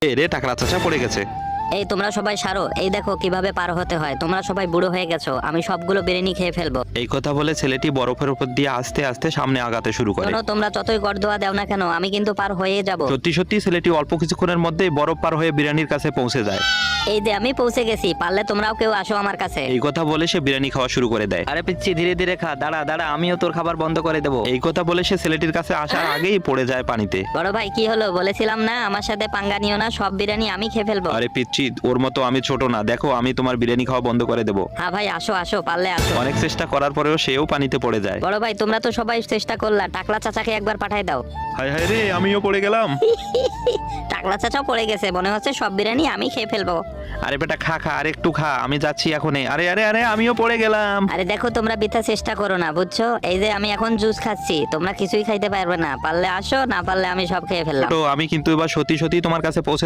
এ রে, টাকলা চাচা পড়ে গেছে। এই তোমরা সবাই সারো, এই দেখো কিভাবে পার হতে হয়। তোমরা সবাই বুড়ো হয়ে গেছো, আমি সবগুলো বিরিয়ানি খেয়ে ফেলবো। এই কথা বলে ছেলেটি বরফের উপর দিয়ে আস্তে আস্তে সামনে আগাতে শুরু করে। শোনো, তোমরা যতই গর্দোয়া দাও না কেন, আমি কিন্তু পার হয়ে যাব। সত্যি সত্যি ছেলেটি অল্প কিছুক্ষণের মধ্যেই বরফ পার হয়ে বিরিয়ানির কাছে পৌঁছে যায়। এই যে আমি পৌঁছে গেছি, পারলে তোমরাও কেউ আসো আমার কাছে। এই কথা বলে সে বিরিয়ানি খাওয়া শুরু করে দেয়। আরে পিচ্ছি, ধীরে ধীরে খা। দাঁড়া দাঁড়া, আমিও তোর খাবার বন্ধ করে দেবো। এই কথা বলে সে ছেলেটির কাছে আসার আগেই পড়ে যায় পানিতে। বড় ভাই কি হলো, বলেছিলাম না আমার সাথে পাঙ্গা নিও না, সব বিরিয়ানি আমি খেয়ে ফেলবো। আরে পিচ্ছি, ওর মতো আমি ছোট না, দেখো আমি তোমার বিরিয়ানি খাওয়া বন্ধ করে দেবো। হ্যাঁ ভাই, আসো আসো, পারলে আসো। অনেক চেষ্টা করার পরেও সেও পানিতে পড়ে যায়। বড় ভাই তোমরা তো সবাই চেষ্টা করলা, টাকলা চাচাকে একবার পাঠাই দাও। হায় হায় রে, আমিও পড়ে গেলাম। টাকলা চাচাও পড়ে গেছে, মনে হচ্ছে সব বিরিয়ানি আমি খেয়ে ফেলবো। আরে বেটা খা খা, আর একটু খা, আমি যাচ্ছি এখনই। আরে আরে আরে, আমিও পড়ে গেলাম। আরে দেখো, তোমরা বৃথা চেষ্টা করো না, বুঝছো? এই যে আমি এখন জুস খাচ্ছি, তোমরা কিছুই খাইতে পারবে না। পারলে আসো, না পারলে আমি সব খেয়ে ফেললাম। তো আমি কিন্তু এবার সত্যি সত্যি তোমার কাছে পৌঁছে